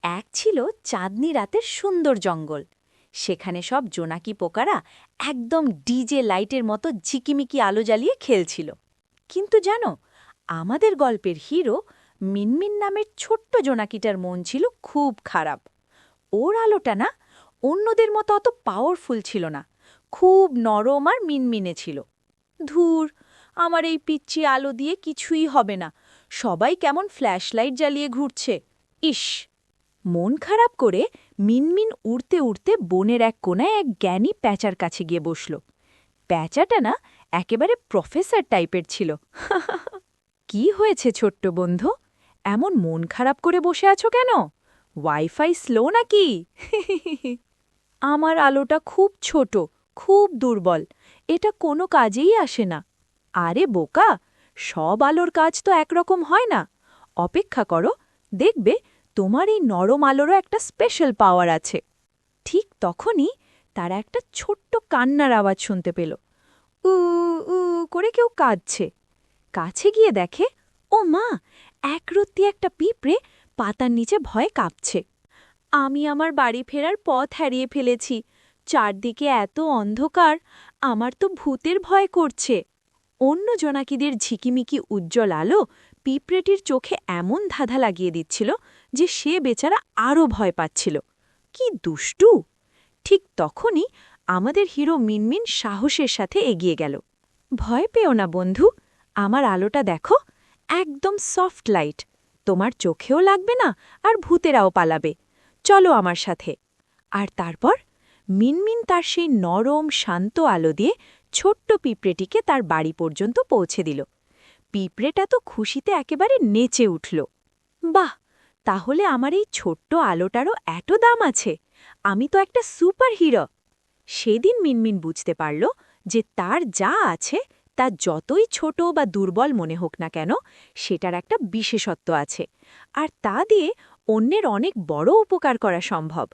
এক ছিল চাঁদনি রাতের সুন্দর জঙ্গল। সেখানে সব জোনাকি পোকারা একদম ডিজে লাইটের মতো ঝিকিমিকি আলো জ্বালিয়ে খেলছিল। কিন্তু জানো, আমাদের গল্পের হিরো মিনমিন নামের ছোট্ট জোনাকিটার মন ছিল খুব খারাপ। ওর আলোটা না অন্যদের মতো অত পাওয়ারফুল ছিল না, খুব নরম আর মিনমিনে ছিল। ধুর, আমার এই পিচ্চি আলো দিয়ে কিছুই হবে না, সবাই কেমন ফ্ল্যাশ লাইট জ্বালিয়ে ঘুরছে। ইস! মন খারাপ করে মিনমিন উড়তে উড়তে বনের এক কোণায় এক জ্ঞানী প্যাঁচার কাছে গিয়ে বসল। প্যাঁচাটা না একেবারে প্রফেসর টাইপের ছিল। কি হয়েছে ছোট্ট বন্ধু, এমন মন খারাপ করে বসে আছো কেন? ওয়াইফাই স্লো নাকি? আমার আলোটা খুব ছোট, খুব দুর্বল, এটা কোনো কাজেই আসে না। আরে বোকা, সব আলোর কাজ তো একরকম হয় না। অপেক্ষা করো, দেখবে তোমার এই নরম আলোরও একটা স্পেশাল পাওয়ার আছে। ঠিক তখনই তারা একটা ছোট্ট কান্নার আওয়াজ শুনতে পেল। উ উ করে কেউ কাঁদছে। কাছে গিয়ে দেখে, ও মা, একরত্তি একটা পিঁপড়ে পাতার নিচে ভয়ে কাঁপছে। আমি আমার বাড়ি ফেরার পথ হারিয়ে ফেলেছি, চারদিকে এত অন্ধকার, আমার তো ভূতের ভয় করছে। অন্য জোনাকিদের ঝিকিমিকি উজ্জ্বল আলো পিঁপড়েটির চোখে এমন ধাঁধা লাগিয়ে দিচ্ছিল যে সে বেচারা আরও ভয় পাচ্ছিল। কি দুষ্টু! ঠিক তখনই আমাদের হিরো মিনমিন সাহসের সাথে এগিয়ে গেল। ভয় পেও না বন্ধু, আমার আলোটা দেখো, একদম সফট লাইট, তোমার চোখেও লাগবে না আর ভূতেরাও পালাবে। চলো আমার সাথে। আর তারপর মিনমিন তার সেই নরম শান্ত আলো দিয়ে ছোট্ট পিঁপড়েটিকে তার বাড়ি পর্যন্ত পৌঁছে দিল। পিঁপড়েটা তো খুশিতে একেবারে নেচে উঠল। বাহ, তাহলে আমার এই ছোট্ট আলোটারও এত দাম আছে, আমি তো একটা সুপার হিরো। সেদিন মিনমিন বুঝতে পারল যে তার যা আছে তা যতই ছোট বা দুর্বল মনে হোক না কেন, সেটার একটা বিশেষত্ব আছে, আর তা দিয়ে অন্যের অনেক বড় উপকার করা সম্ভব।